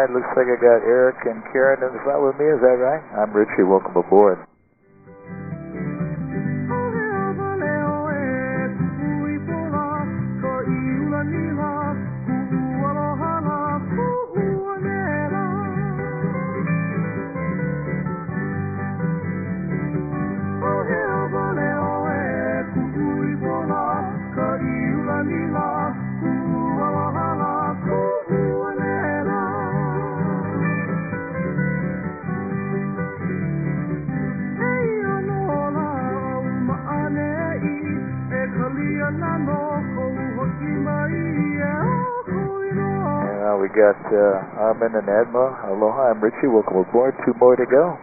Looks like I got Eric and Karen in the front with me, is that right? I'm Richie, welcome aboard. We got Armin and Adma. Aloha, I'm Richie. Welcome aboard. 2 more to go.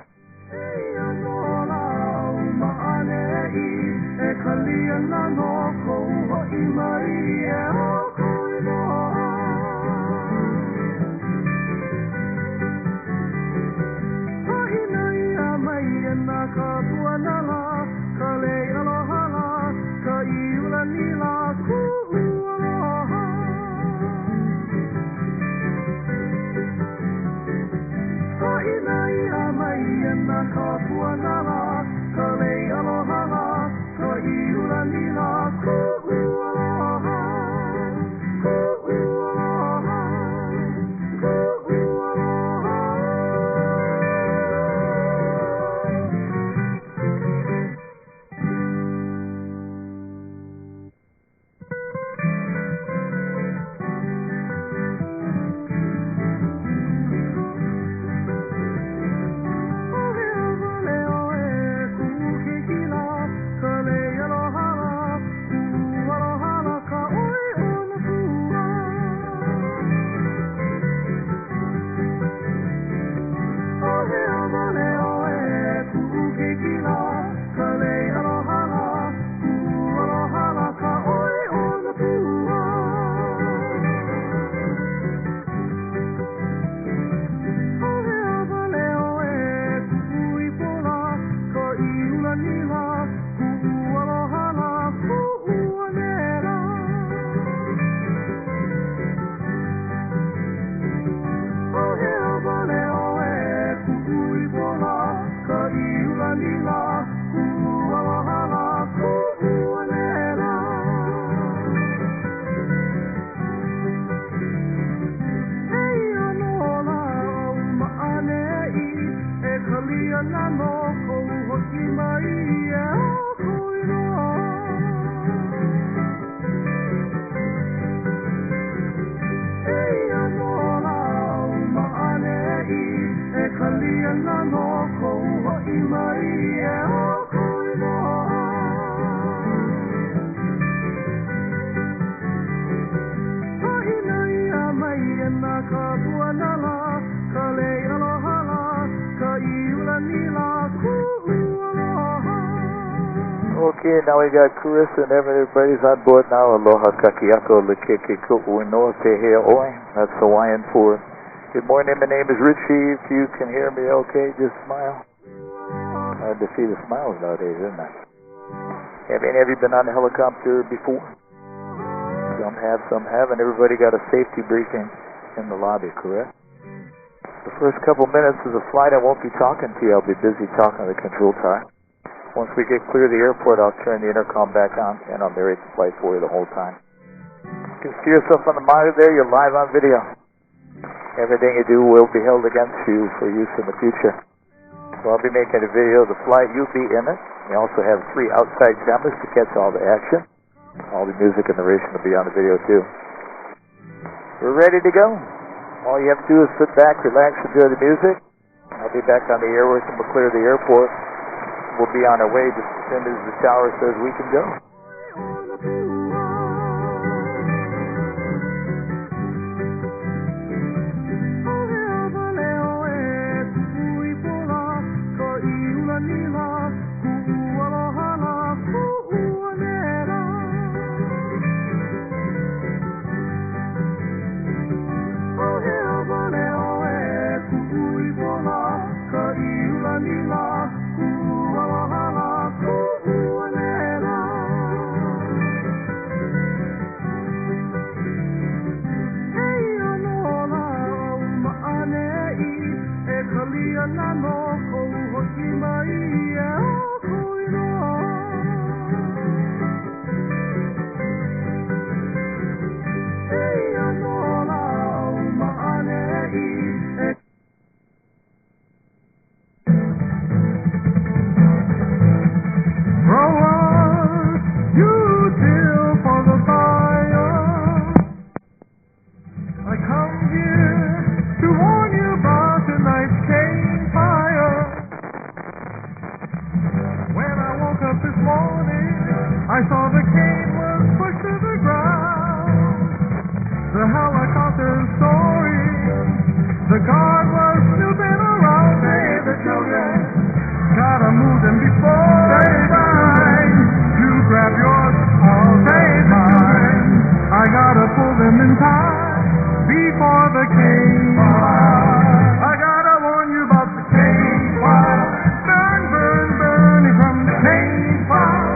Okay, now we got Carissa and everybody's on board now. Aloha kakiako lekeke ku'uinoa te hea oi. That's Hawaiian for good morning. My name is Richie. If you can hear me okay, just smile. Hard to see the smiles nowadays, isn't it? Have any of you been on a helicopter before? Some have, some haven't. Everybody got a safety briefing in the lobby, correct? The first couple minutes of the flight, I won't be talking to you. I'll be busy talking to the control tower. Once we get clear of the airport, I'll turn the intercom back on, and I'll narrate the flight for you the whole time. You can see yourself on the monitor there. You're live on video. Everything you do will be held against you for use in the future. So I'll be making a video of the flight. You'll be in it. We also have 3 outside cameras to catch all the action. All the music and narration will be on the video too. We're ready to go. All you have to do is sit back, relax, enjoy the music. I'll be back on the airways and we'll clear the airport. We'll be on our way just as soon as the tower says we can go. I saw the cane was pushed to the ground. The helicopter's soaring. The guard was snooping around. Hey, the children, gotta move them before they die. You grab yours, I'll take mine. I gotta pull them in time before the cane fire. I gotta warn you about the cane fire. Burn, burn, burning from the cane fire.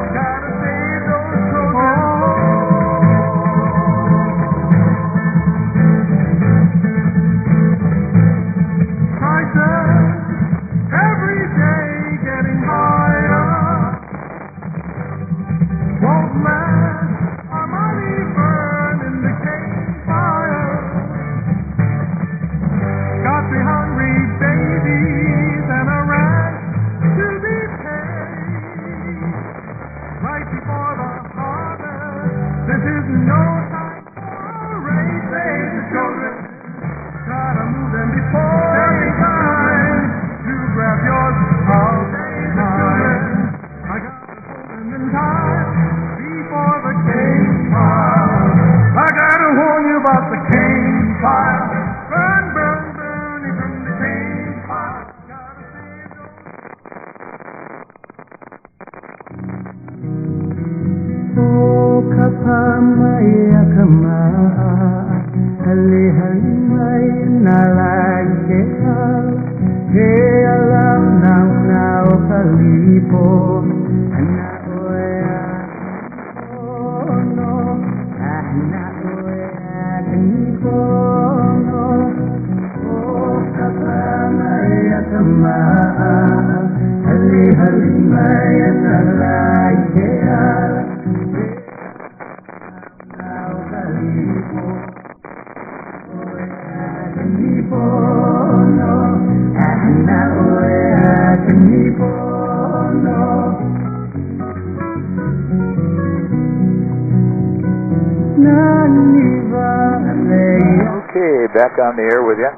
Okay, back on the air with you.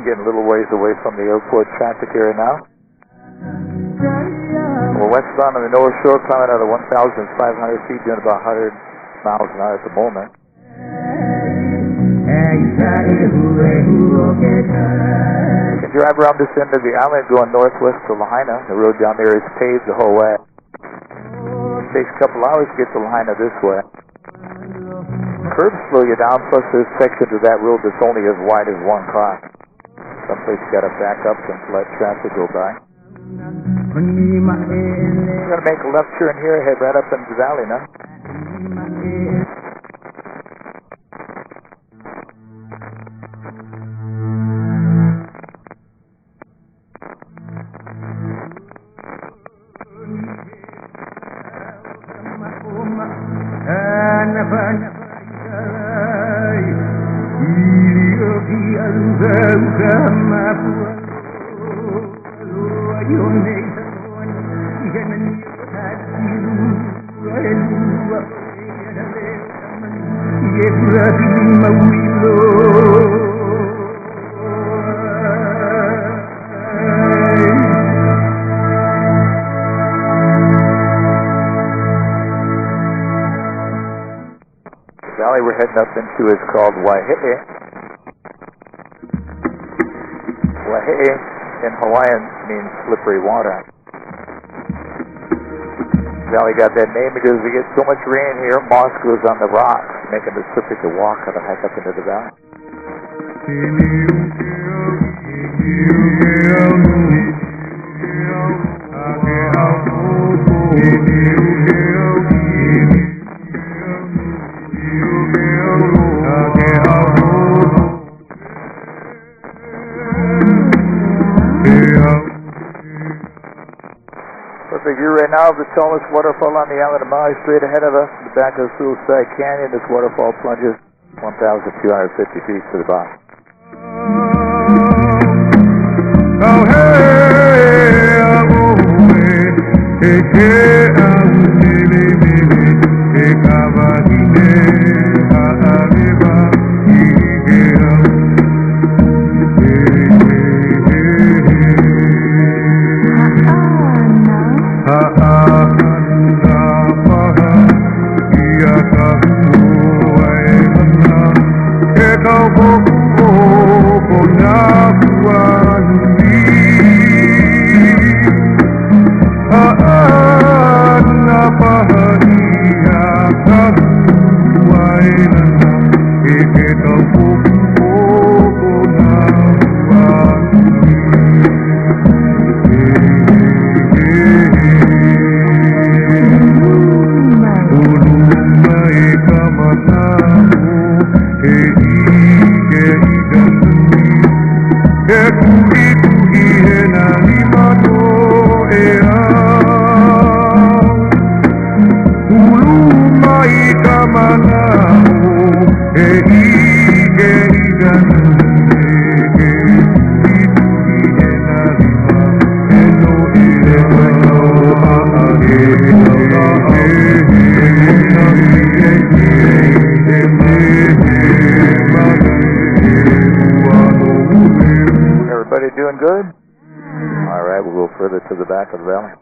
Getting a little ways away from the airport traffic area now. We're westbound on the North Shore, climbing out of 1,500 feet, doing about 100 miles an hour at the moment. You can drive around this end of the island going northwest to Lahaina. The road down there is paved the whole way. It takes a couple hours to get to Lahaina this way. Curbs slow you down, plus there's sections of that road that's only as wide as one car. Someplace you gotta back up and let traffic go by. We're gonna make a left turn here, head right up into the valley now. Valley we're heading up into is called Waihe'e. Waihe'e in Hawaiian means slippery water. Valley got that name because we get so much rain here, moss goes on the rocks, making it slippery to walk on a hike up into the valley. Perfect view right now of the tallest waterfall on the island of Maui, straight ahead of us. In the back of the Suicide Canyon, this waterfall plunges 1,250 feet to the bottom. Everybody doing good? All right, we'll go further to the back of the valley.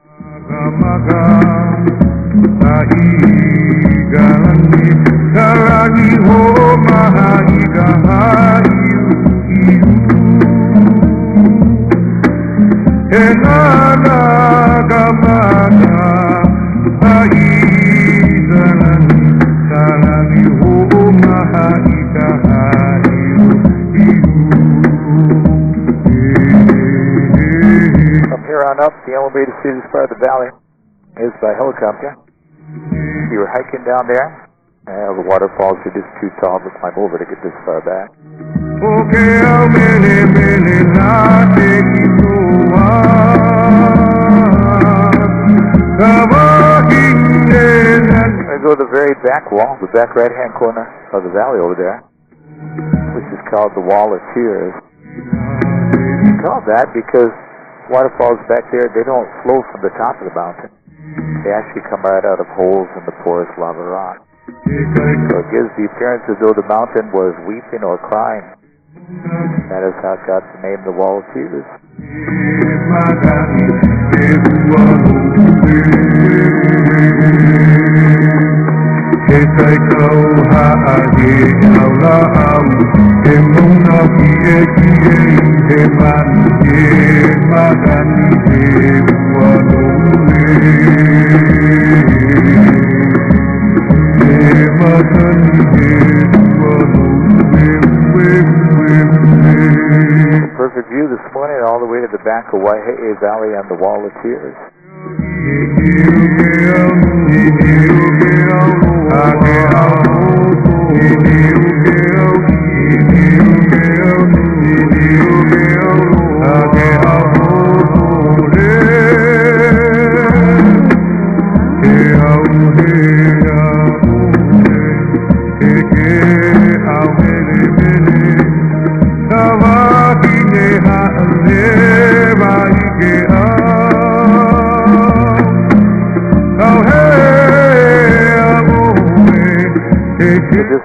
From here on up, the only way to see this part of the valley is by helicopter. You were hiking down there. The waterfalls are just too tall to climb over to get this far back. I go to the very back wall, the back right-hand corner of the valley over there, which is called the Wall of Tears. It's called that because waterfalls back there, they don't flow from the top of the mountain. They actually come right out of holes in the porous lava rock. So it gives the appearance as though the mountain was weeping or crying. That is how it got the name the Wall of Tears. Perfect view this morning all the way to the back of Waihe'e Valley on the Wall of Tears.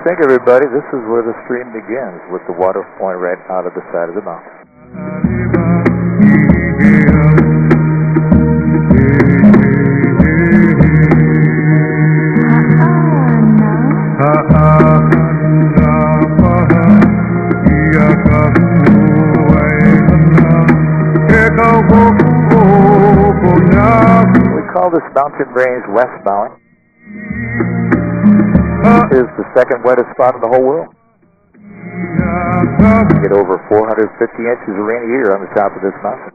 think, everybody, this is where the stream begins, with the water pouring right out of the side of the mountain. We call this mountain range West Maui. It is the second wettest spot in the whole world. You get over 450 inches of rain a year on the top of this mountain.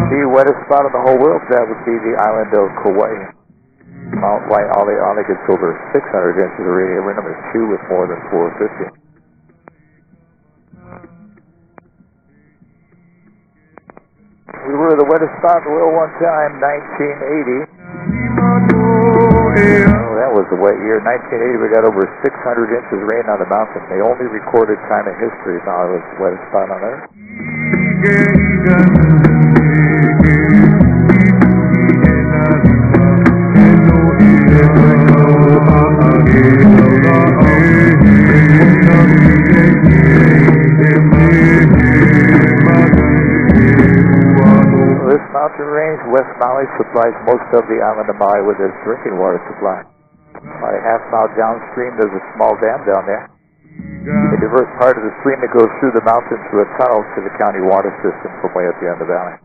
The wettest spot in the whole world, that would be the island of Kauai. Mount Waialeale gets over 600 inches of rain every number 2 with more than 450. We were the wettest spot in the world one time, 1980. Oh, that was the wet year. 1980, we got over 600 inches of rain on the mountain. The only recorded time in history. Now it was the wettest spot on Earth. This mountain range, West Maui, supplies most of the island of Maui with its drinking water supply. About a half-mile downstream, there's a small dam down there. They divert part of the stream that goes through the mountain through a tunnel to the county water system from way up the end of the valley.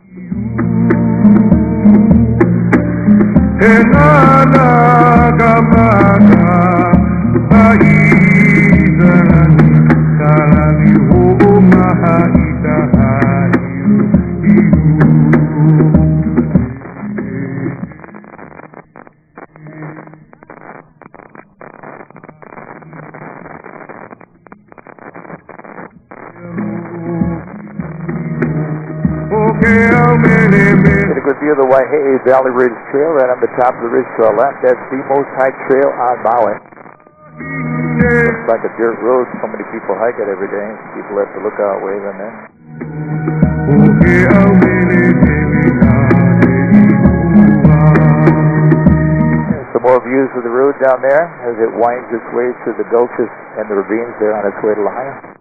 Get a good view of the Waihehe Valley Ridge Trail right on the top of the ridge to our left. That's the most high trail on Maui. Looks like a dirt road. So many people hike it every day. People have to look out waving there. Some more views of the road down there as it winds its way through the gulches and the ravines there on its way to Lahaina.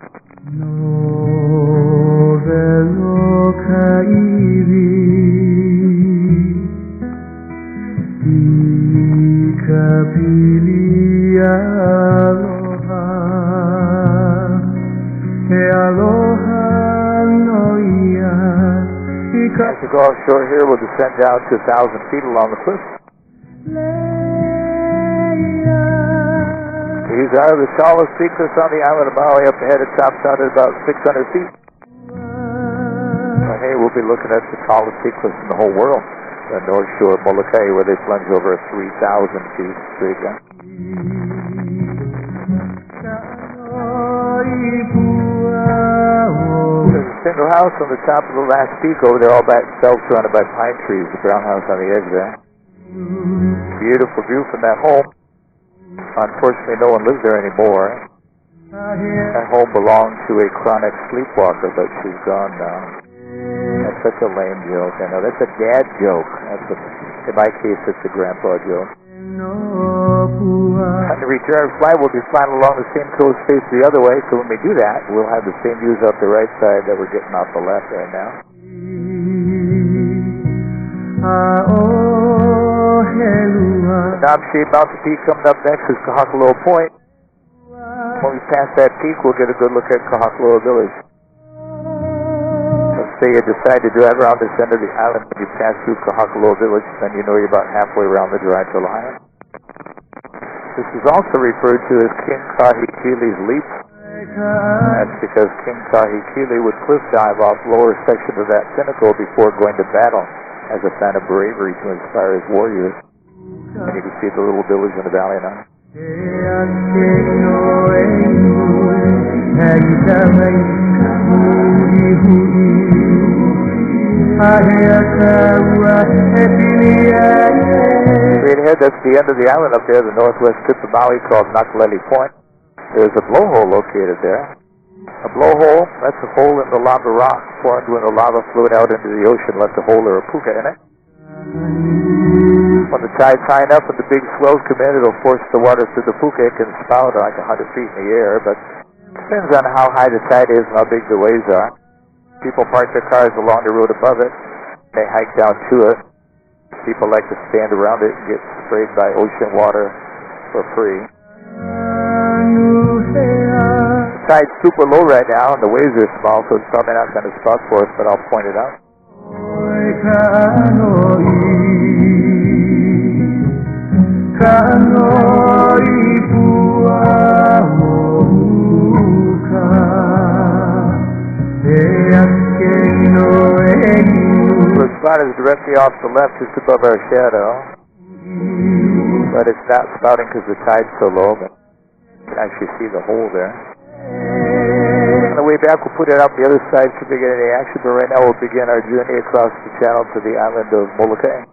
As we go offshore here, we'll descend down to 1,000 feet along the cliff. These are the tallest sea cliffs on the island of Maui. Up ahead, it tops out at about 600 feet. Hey, we'll be looking at the tallest sea cliffs in the whole world. The North Shore of Molokai, where they plunge over 3,000 feet straight down. There's a single house on the top of the last peak over there, all by itself, surrounded by pine trees. The brown house on the edge there. Beautiful view from that home. Unfortunately, no one lives there anymore. That home belonged to a chronic sleepwalker, but she's gone now. That's such a lame joke. I know. That's a dad joke. In my case, it's a grandpa joke. On the return flight, we'll be flying along the same coast face the other way, so when we do that, we'll have the same views up the right side that we're getting off the left right now. The knob-shaped mountain peak coming up next is Kahakaloa Point. When we pass that peak, we'll get a good look at Kahakaloa Village. Let's say you decide to drive around this end of the island when you pass through Kahakaloa Village, then you know you're about halfway around the drive to Lahaina. This is also referred to as King Kahekili's Leap. That's because King Kahekili would cliff dive off the lower section of that pinnacle before going to battle as a sign of bravery to inspire his warriors. And you can see the little village in the valley now. Straight ahead, that's the end of the island up there, the northwest tip of Maui, called Nakaleli Point. There's a blowhole located there. A blowhole, that's a hole in the lava rock formed when the lava flowed out into the ocean, left a hole or a puka in it. When the tide's high enough and the big swells come in, it'll force the water through the puka. It can spout like 100 feet in the air, but it depends on how high the tide is and how big the waves are. People park their cars along the road above it. They hike down to it. People like to stand around it and get sprayed by ocean water for free. The tide's super low right now and the waves are small, so it's probably not going to spout for us, but I'll point it out. The spot is directly off the left, just above our shadow, but it's not spouting because the tide's so low, but you can actually see the hole there. On the way back, we'll put it out the other side to begin any action, but right now we'll begin our journey across the channel to the island of Molokai.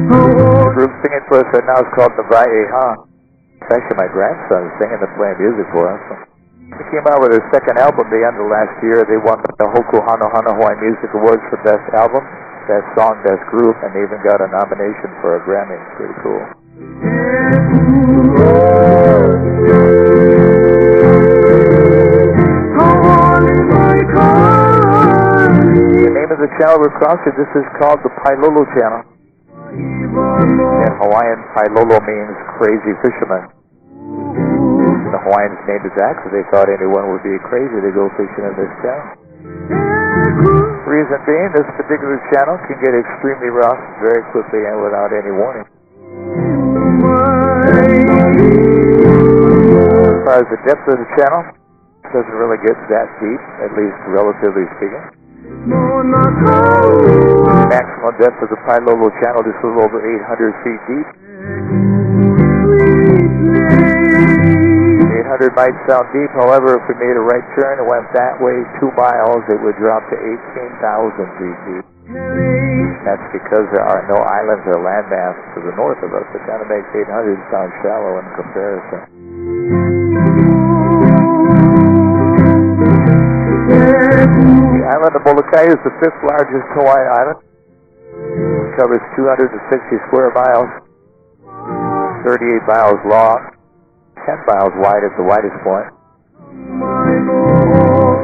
The group singing for us right now is called Maui. It's actually my grandson singing and playing music for us. They came out with their second album the end of last year. They won the Hoku Hano Hano Hawaii Music Awards for Best Album, Best Song, Best Group, and they even got a nomination for a Grammy. It's pretty cool. The name of the channel we're crossing, this is called the Pailolo Channel. In Hawaiian, Pailolo means crazy fisherman. The Hawaiians named it that because they thought anyone would be crazy to go fishing in this channel. Reason being, this particular channel can get extremely rough very quickly and without any warning. As far as the depth of the channel, it doesn't really get that deep, at least relatively speaking. Maximum depth of the Pailolo channel is a little over 800 feet deep. 800 might sound deep, however, if we made a right turn and went that way 2 miles, it would drop to 18,000 feet deep. That's because there are no islands or landmass to the north of us. It kind of makes 800 sound shallow in comparison. The island of Molokai is the 5th largest Hawaiian island. It covers 260 square miles, 38 miles long, 10 miles wide at the widest point.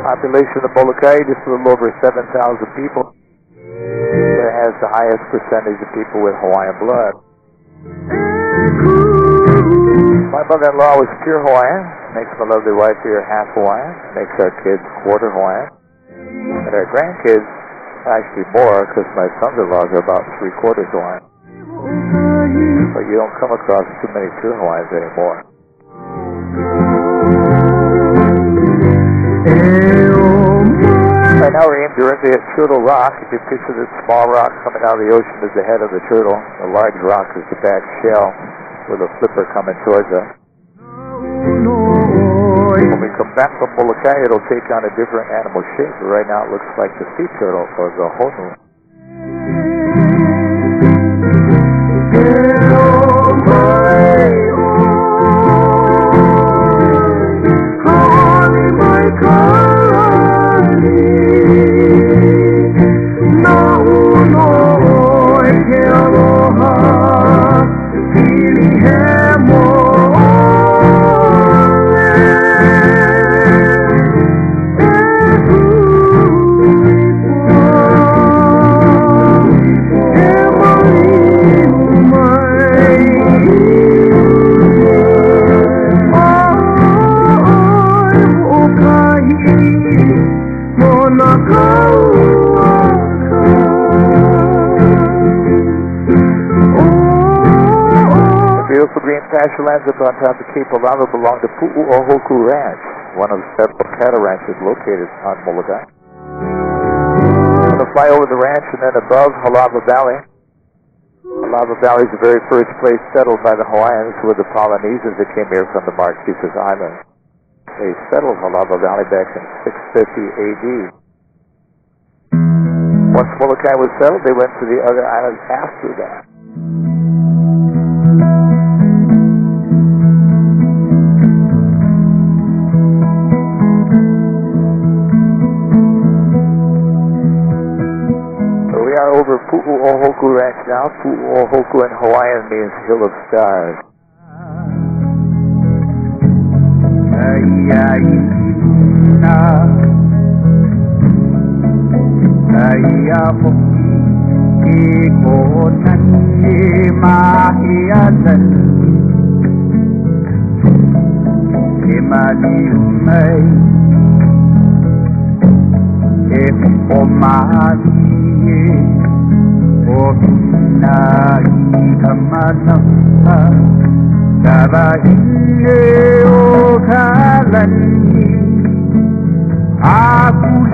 Population of Molokai just a little over 7,000 people. It has the highest percentage of people with Hawaiian blood. My mother-in-law was pure Hawaiian. Makes my lovely wife here half Hawaiian. Makes our kids quarter Hawaiian. And our grandkids, actually more, because my sons-in-laws are about 3/4 Hawaiian. But you don't come across too many pure Hawaiians anymore. Right now we're aimed directly at Turtle Rock. If you picture this small rock coming out of the ocean as the head of the turtle, the large rock is the back shell with a flipper coming towards us. When we come back from Molokai, it'll take on a different animal shape. But right now it looks like the sea turtle or the honu. Beautiful green pasture lands up on top of Cape Olava belong to Pu'u Ohoku Ranch. one of several cattle ranches located on Molokai. I'm going to fly over the ranch and then above Halava Valley. Halava Valley is the very first place settled by the Hawaiians were the Polynesians that came here from the Marquesas Islands. They settled Halava Valley back in 650 AD. Once Molokai was settled, they went to the other islands after that. So we are over Pu'uohoku Ranch now. Pu'uohoku in Hawaiian means Hill of Stars.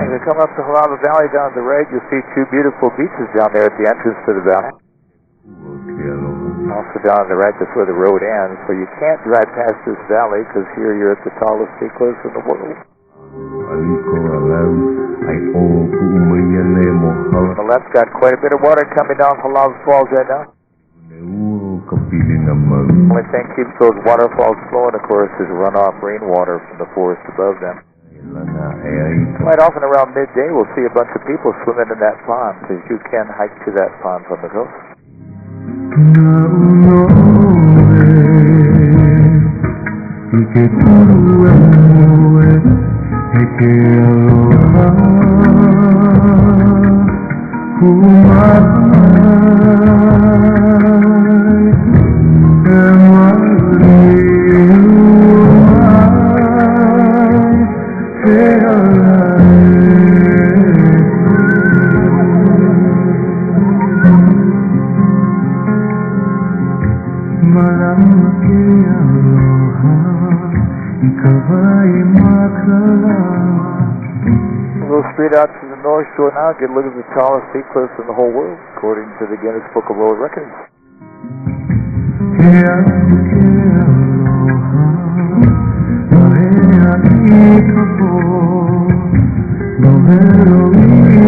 As you come up to Halava Valley down the right, you'll see two beautiful beaches down there at the entrance to the valley. Also down on the right, that's where the road ends. So you can't drive past this valley because here you're at the tallest sea cliffs in the world. On the left, got quite a bit of water coming down Halava Falls right now. The only thing keeps those waterfalls flowing, of course, is runoff rainwater from the forest above them. Quite often around midday, we'll see a bunch of people swimming in that pond, because you can hike to that pond from the coast. We'll go straight out to the North Shore now, get a look at the tallest sea cliffs in the whole world, according to the Guinness Book of World Records.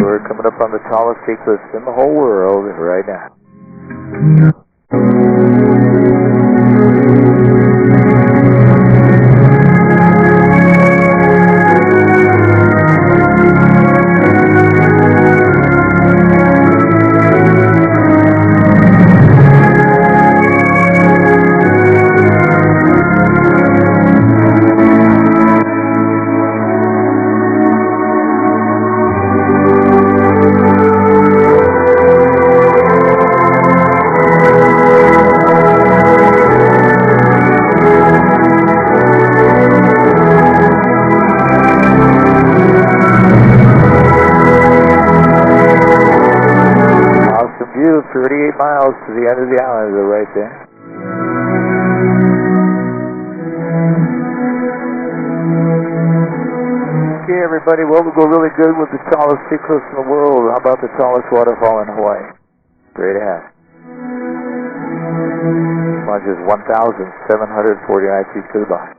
We're coming up on the tallest sea cliffs in the whole world right now. Awesome view, 38 miles to the end of the island, they're right there. Okay, everybody, well, we'll go really good with the tallest sea cliffs in the world. How about the tallest waterfall in Hawaii? Straight ahead. Plunge is 1,749 feet to the bottom.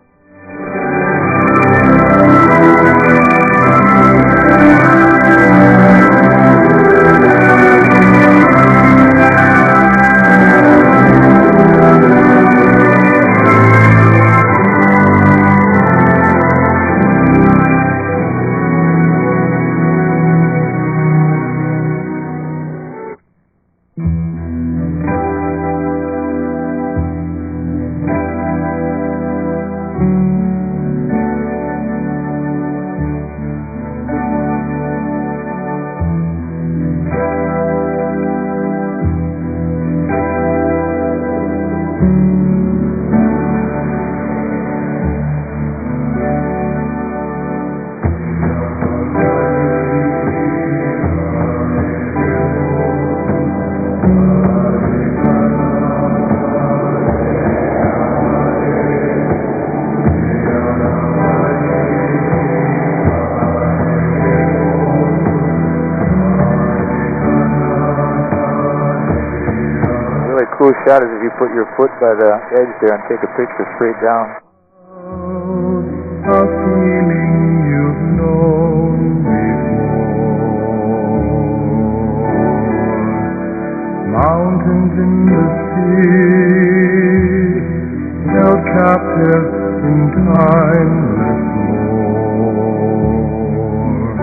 cool shot is if you put your foot by the edge there and take a picture straight down. A feeling you've known before. Mountains in the sea, held captive in timeless lore.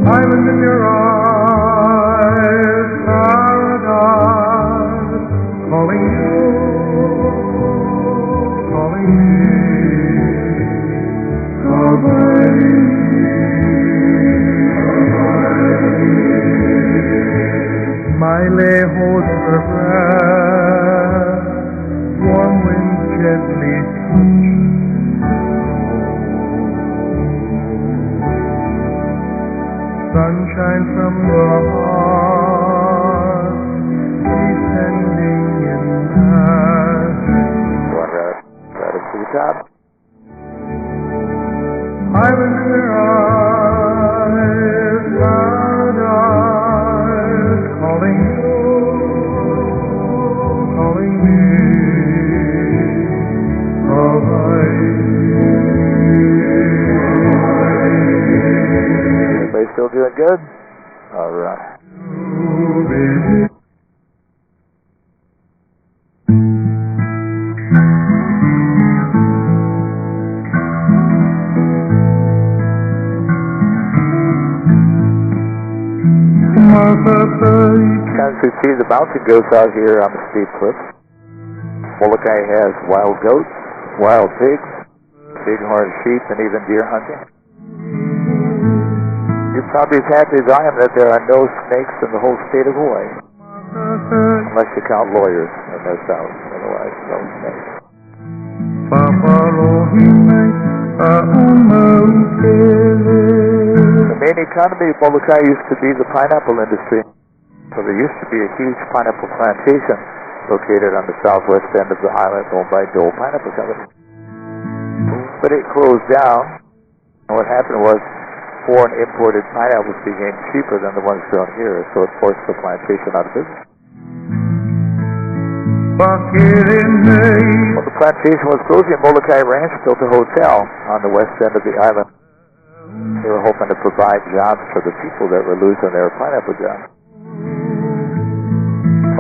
Island in your eyes, paradise, calling you, calling me. Smiley holds her breath, warm winds gently touch. Sunshine from the heart, descending in magic. Right up to the top. Island in your eyes, paradise, calling you, calling me. Everybody still doing good? All right. As you see, the mountain goes out here on the steep cliffs. Molokai has wild goats, wild pigs, bighorn sheep, and even deer hunting. You're probably as happy as I am that there are no snakes in the whole state of Hawaii. Unless you count lawyers in their south. Otherwise, no snakes. The main economy of Molokai used to be the pineapple industry. So there used to be a huge pineapple plantation located on the southwest end of the island owned by Dole Pineapple Company. But it closed down, and what happened was foreign imported pineapples became cheaper than the ones grown here, so it forced the plantation out of business. Well, the plantation was closing. Molokai Ranch built a hotel on the west end of the island. They were hoping to provide jobs for the people that were losing their pineapple jobs.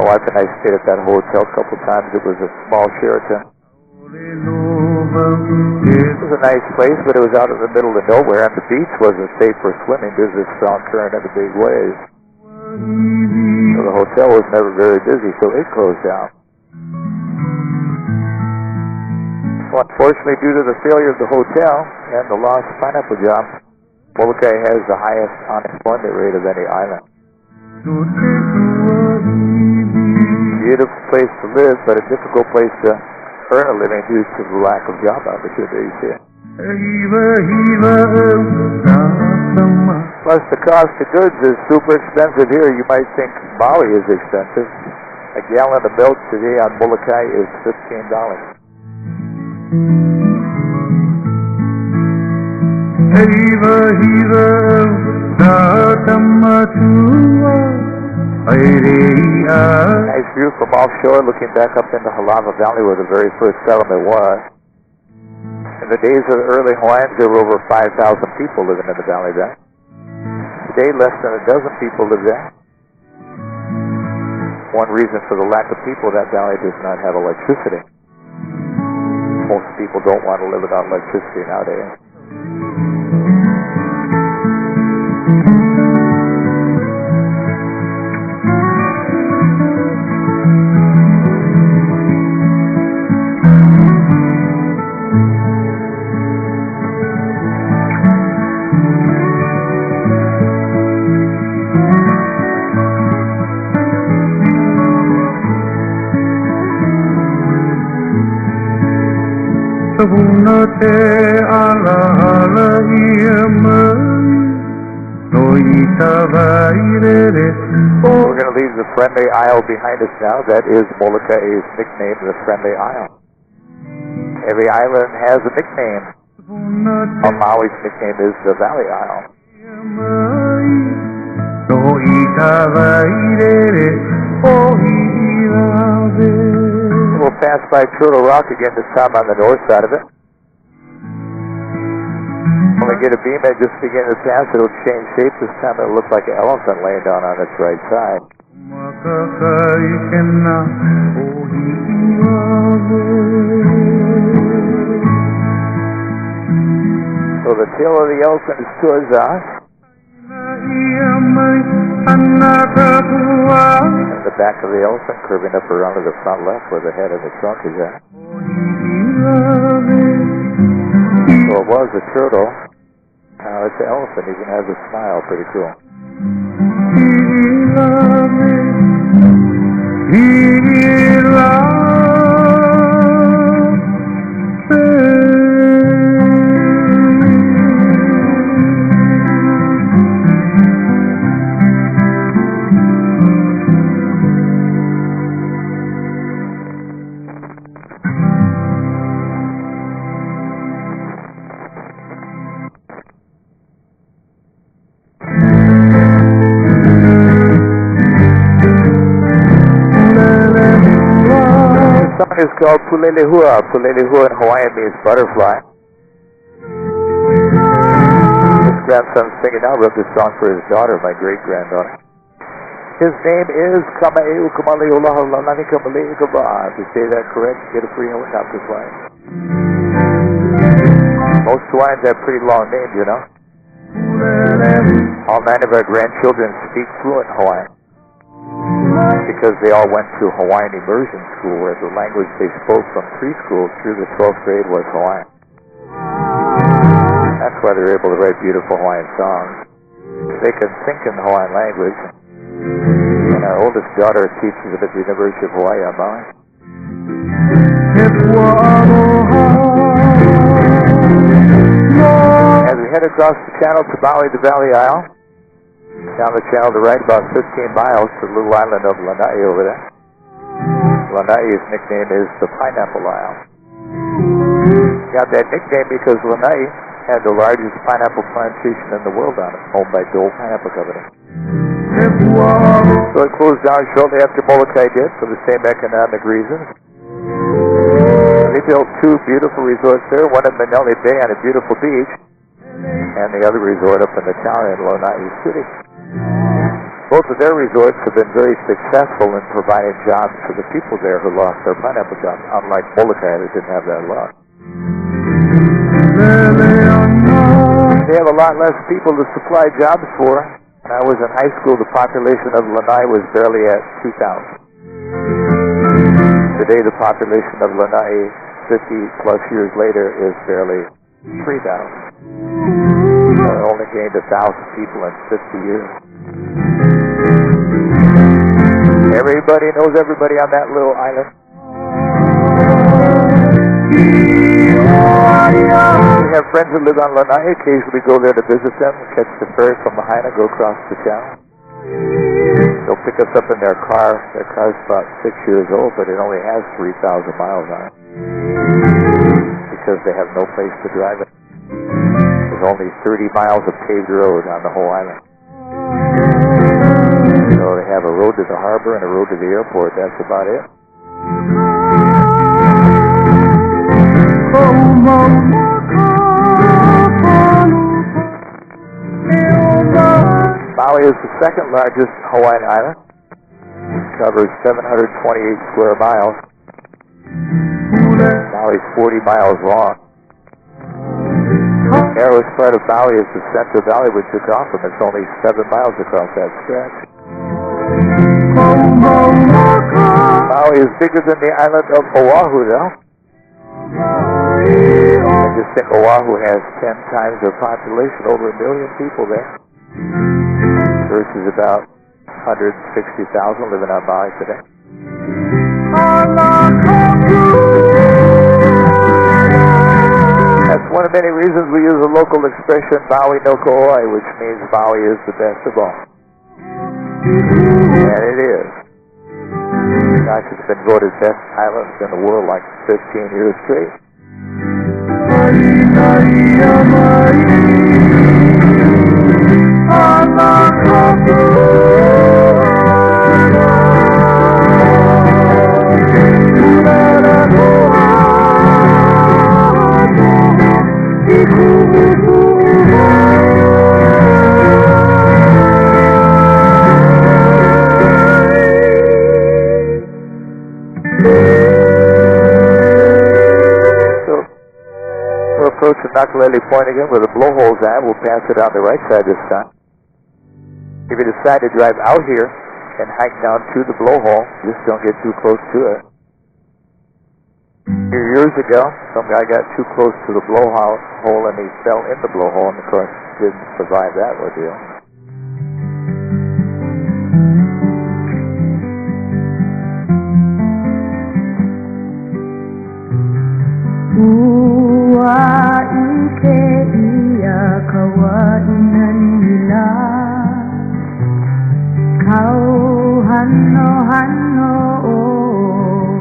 My wife and I stayed at that hotel a couple times. It was a small Sheraton. It was a nice place, but it was out in the middle of nowhere, and the beach wasn't safe for swimming because of the strong current and the big waves. So the hotel was never very busy, so it closed down. So unfortunately, due to the failure of the hotel and the lost pineapple jobs, Molokai has the highest unemployment rate of any island. Beautiful place to live, but a difficult place to earn a living due to the lack of job opportunities here. Plus, the cost of goods is super expensive here. You might think Maui is expensive. A gallon of milk today on Molokai is $15. Nice view from offshore looking back up into Halava Valley where the very first settlement was. In the days of the early Hawaiians, there were over 5,000 people living in the valley then. Today, less than a dozen people live there. One reason for the lack of people, that valley does not have electricity. Most people don't want to live without electricity nowadays. We're going to leave the Friendly Isle behind us now. That is Molokai's nickname, the Friendly Isle. Every island has a nickname. On Maui's nickname is the Valley Isle. pass by Turtle Rock again, this time on the north side of it. When we get a beam edge just begin to pass, it'll change shape. This time it'll look like an elephant laying down on its right side. So the tail of the elephant is towards us. And the back of the elephant curving up around to the front left where the head of the trunk is at. So it was a turtle. Now it's an elephant. Even has a smile. Pretty cool. The song is called Pulelehua. Pulelehua in Hawaiian means butterfly. This grandson's singing now. Wrote this song for his daughter, my great-granddaughter. His name is Kama'eu Kamaleolahu Lanani Kamale'u Kaba. If you say that correct, get a free helicopter flight. Most Hawaiians have pretty long names, you know. All 9 of our grandchildren speak fluent Hawaiian because they all went to Hawaiian immersion school, where the language they spoke from preschool through the 12th grade was Hawaiian. That's why they're able to write beautiful Hawaiian songs. They can think in the Hawaiian language. And our oldest daughter teaches at the University of Hawaii on Maui. As we head across the channel to Maui, the Valley Isle, down the channel to right about 15 miles to the little island of Lanai over there. Lanai's nickname is the Pineapple Isle. Got that nickname because Lanai had the largest pineapple plantation in the world on it, owned by Dole Pineapple Company. So it closed down shortly after Molokai did for the same economic reasons. They built 2 beautiful resorts there, one in Manele Bay on a beautiful beach, and the other resort up in the town in Lanai City. Both of their resorts have been very successful in providing jobs for the people there who lost their pineapple jobs, unlike Molokai that didn't have that luck. They have a lot less people to supply jobs for. When I was in high school, the population of Lanai was barely at 2,000. Today, the population of Lanai, 50 plus years later, is barely 3,000. Only gained 1,000 people in 50 years. Everybody knows everybody on that little island. We have friends who live on Lanai. Occasionally go there to visit them, catch the ferry from Lahaina, go across the channel. They'll pick us up in their car. Their car's about 6 years old, but it only has 3,000 miles on it because they have no place to drive it. There's only 30 miles of paved road on the whole island. So they have a road to the harbor and a road to the airport. That's about it. Maui is the second largest Hawaiian island. It covers 728 square miles. Maui is 40 miles long. The narrowest part of Maui is the Central Valley we took off from. It's only 7 miles across that stretch. Maui is bigger than the island of Oahu, though. I just think Oahu has 10 times their population, over 1 million people there, versus about 160,000 living on Maui today. That's one of many reasons we use the local expression Maui no Ko'oi, which means Maui is the best of all. And it is. Gosh, it's been voted best island in the world like 15 years straight. clearly pointing it where the blowhole's at. We'll pass it on the right side this time. If you decide to drive out here and hike down to the blowhole, just don't get too close to it. Years ago, some guy got too close to the blowhole and he fell in the blowhole and of course didn't survive that ordeal. Ua ike ia kawainan nila Kau hano o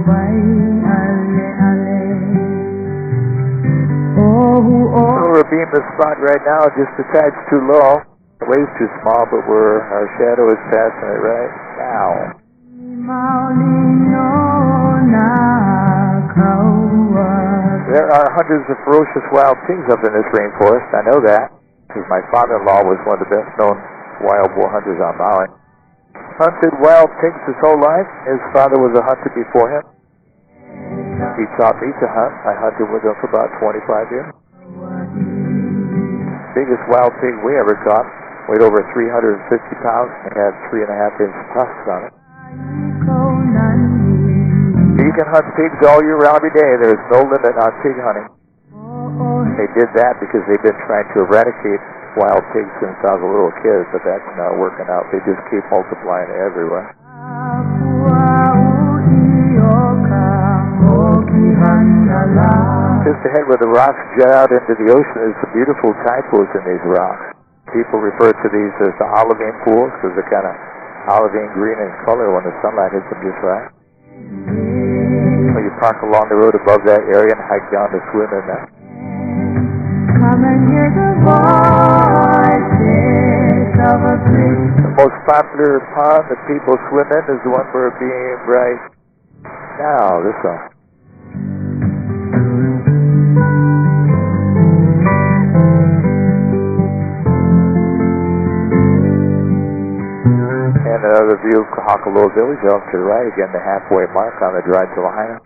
vai ale ale We're being the spot right now, just a touch too low. The wave's too small, but our shadow is passing it right now. There are hundreds of ferocious wild pigs up in this rainforest. I know that, because my father-in-law was one of the best-known wild boar hunters on Maui. Hunted wild pigs his whole life. His father was a hunter before him. He taught me to hunt. I hunted with him for about 25 years. Biggest wild pig we ever caught weighed over 350 pounds and had 3.5-inch tusks on it. You can hunt pigs all year round every day. There's no limit on pig hunting. They did that because they've been trying to eradicate wild pigs since I was a little kid, but that's not working out. They just keep multiplying everywhere. Just ahead where the rocks jet out into the ocean, there's some beautiful tide pools in these rocks. People refer to these as the olivine pools because they're kind of olivine green in color when the sunlight hits them just right. So you park along the road above that area and hike down to swim in that. Come and hear the voices of a priest. The most popular pond that people swim in is the one we're being right now, this one. And another view of Kahakaloa Village off to the right, again the halfway mark on the drive to Lahaina.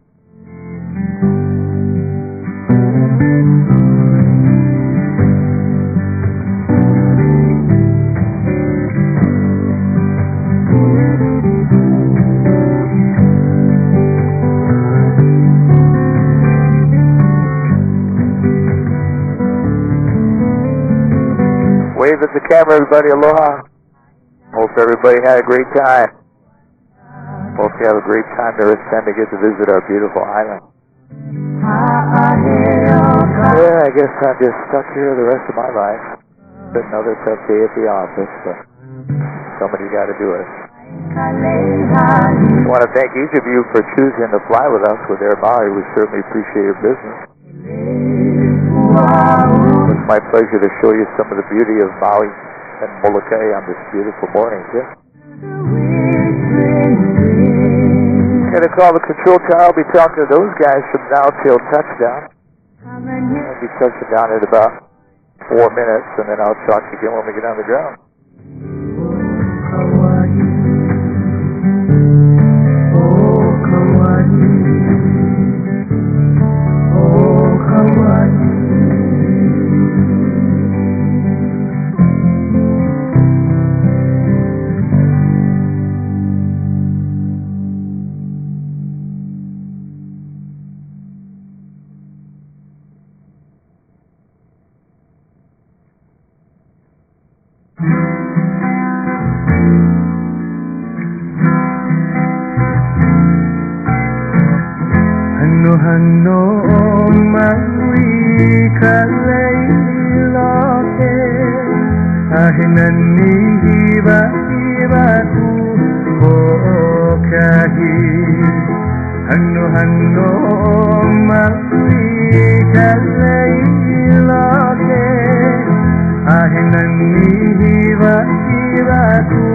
Wave at the camera, everybody. Aloha. Hope everybody had a great time. Hope you have a great time the next time to get to visit our beautiful island. Yeah, I guess I'm just stuck here the rest of my life. It's another tough day at the office, but somebody got to do it. I want to thank each of you for choosing to fly with us with Air Maui. We certainly appreciate your business. It's my pleasure to show you some of the beauty of Maui and Molokai on this beautiful morning. Yeah? I'm going to call the control tower. I'll be talking to those guys from now till touchdown. I'll be touching down in about 4 minutes, and then I'll talk to you again when we get on the ground. Hano Maui kalailoke ahinani hiba hibaku okahi Hano Maui kalailoke ahinani hiba hibaku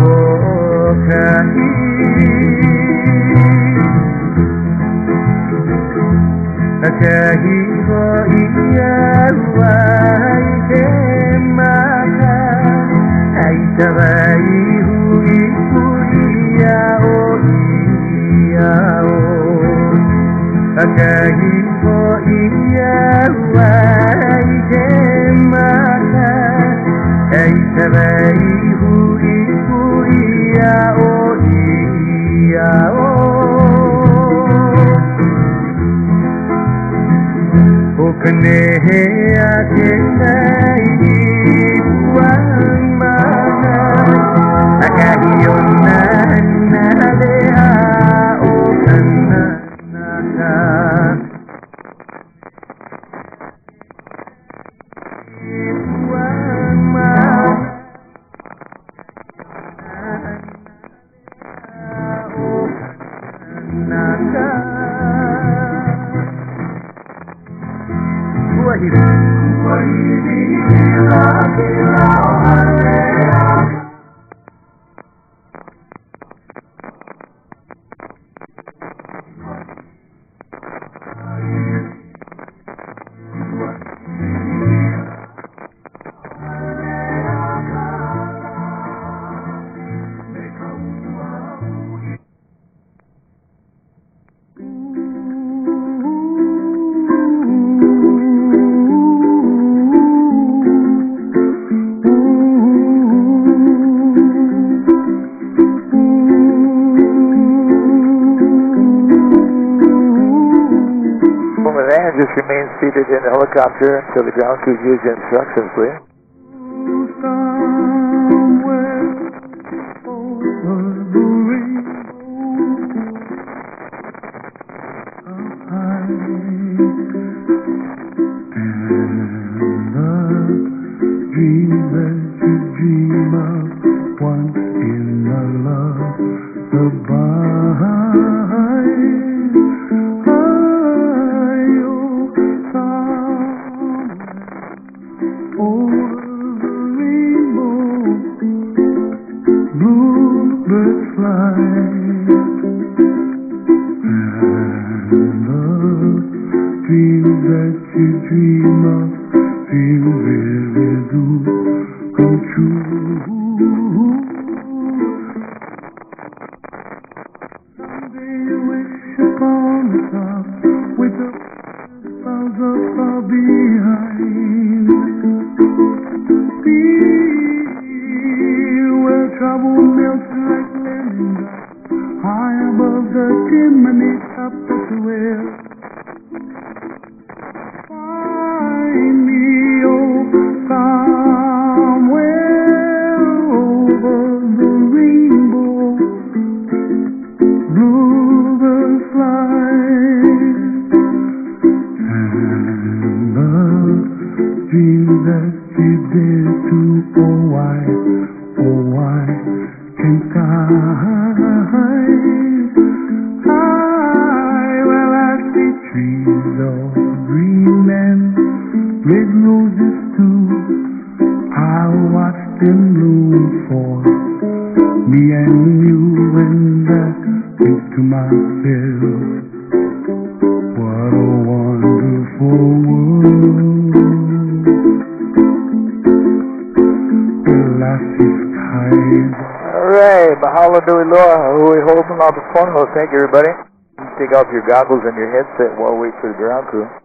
okahi Akahi ho iya wai ke maka Aitawai hui iya o iya o Akahi ho iya wai Just remain seated in the helicopter until the ground crew gives you instructions, please. Thank you, everybody. Take off your goggles and your headset while we wait for the ground crew.